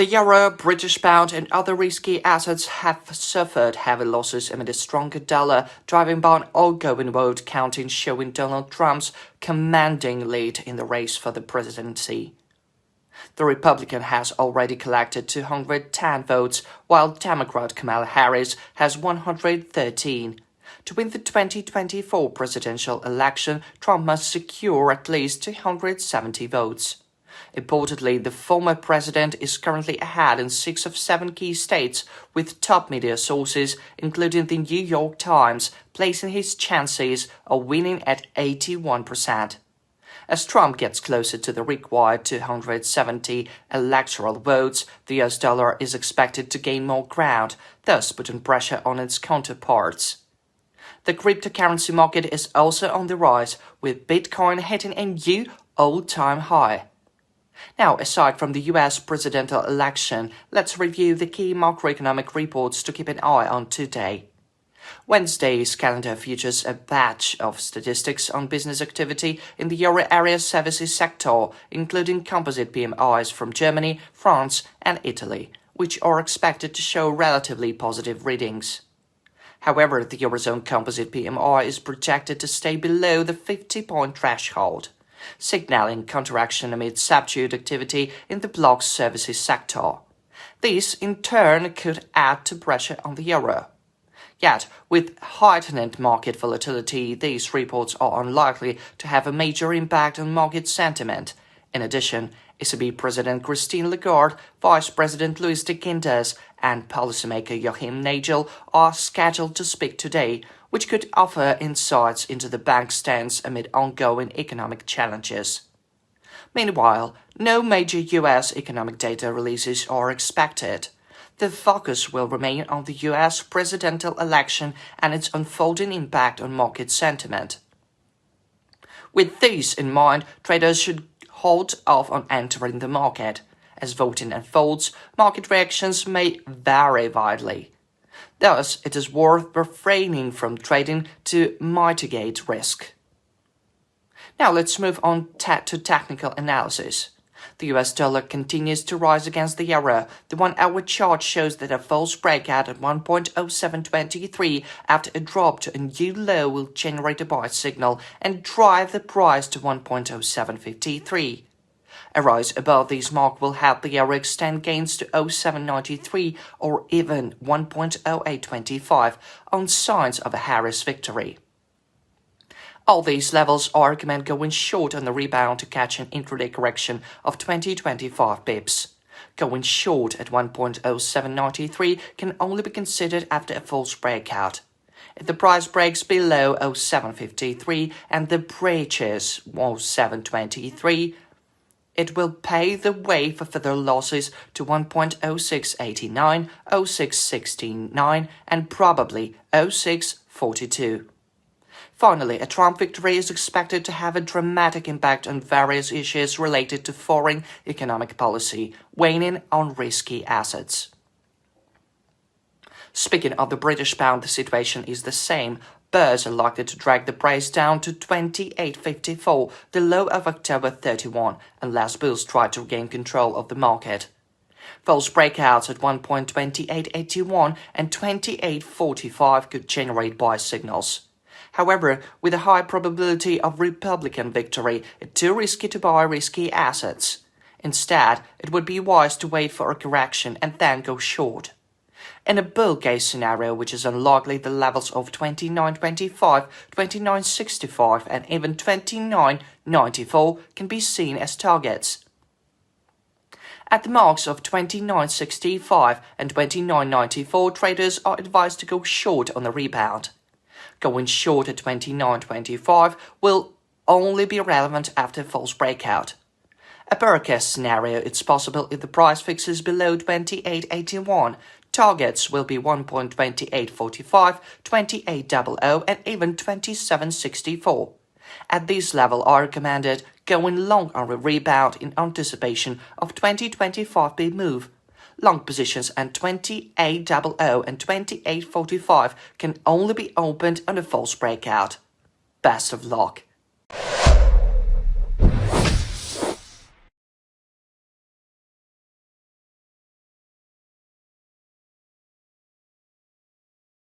The euro, British pound and other risky assets have suffered heavy losses amid a stronger dollar, driven by an ongoing vote counting showing Donald Trump's commanding lead in the race for the presidency. The Republican has already collected 210 votes, while Democrat Kamala Harris has 113. To win the 2024 presidential election, Trump must secure at least 270 votes. Importantly, the former president is currently ahead in 6 of 7 key states, with top media sources, including the New York Times, placing his chances of winning at 81%. As Trump gets closer to the required 270 electoral votes, the US dollar is expected to gain more ground, thus putting pressure on its counterparts. The cryptocurrency market is also on the rise, with Bitcoin hitting a new all-time high. Now, aside from the US presidential election, let's review the key macroeconomic reports to keep an eye on today. Wednesday's calendar features a batch of statistics on business activity in the euro area services sector, including composite PMIs from Germany, France, and Italy, which are expected to show relatively positive readings. However, the Eurozone composite PMI is projected to stay below the 50-point threshold, signaling counteraction amid subdued activity in the bloc's services sector. This, in turn, could add to pressure on the euro. Yet, with heightened market volatility, these reports are unlikely to have a major impact on market sentiment. In addition, ECB President Christine Lagarde, Vice President Luis de Guindos, and policymaker Joachim Nagel are scheduled to speak today, which could offer insights into the bank's stance amid ongoing economic challenges. Meanwhile, no major US economic data releases are expected. The focus will remain on the US presidential election and its unfolding impact on market sentiment. With this in mind, traders should hold off on entering the market. As voting unfolds, market reactions may vary widely. Thus, it is worth refraining from trading to mitigate risk. Now let's move on to technical analysis. The US dollar continues to rise against the euro. The 1-hour chart shows that a false breakout at 1.0723 after a drop to a new low will generate a buy signal and drive the price to 1.0753. A rise above this mark will help the euro extend gains to 0.793 or even 1.0825 on signs of a Harris victory. All these levels recommend going short on the rebound to catch an intraday correction of 20-25 pips. Going short at 1.0793 can only be considered after a false breakout. If the price breaks below 0.753 and the breaches 0.723, it will pave the way for further losses to 1.0689, 0.669, and probably 0.642. Finally, a Trump victory is expected to have a dramatic impact on various issues related to foreign economic policy, weighing on risky assets. Speaking of the British pound, the situation is the same. Bears are likely to drag the price down to 28.54, the low of October 31, unless bulls try to regain control of the market. False breakouts at 1.2881 and 28.45 could generate buy signals. However, with a high probability of Republican victory, it's too risky to buy risky assets. Instead, it would be wise to wait for a correction and then go short. In a bull case scenario, which is unlikely, the levels of 29.25, 29.65 and even 29.94 can be seen as targets. At the marks of 29.65 and 29.94, traders are advised to go short on the rebound. Going short at 29.25 will only be relevant after a false breakout. A bear case scenario, it's possible if the price fixes below 28.81. Targets will be 1.2845, 28.00 and even 27.64. At this level are recommended going long on a rebound in anticipation of 2025 big move. Long positions at 28.00 and 28.45 can only be opened on a false breakout. Best of luck.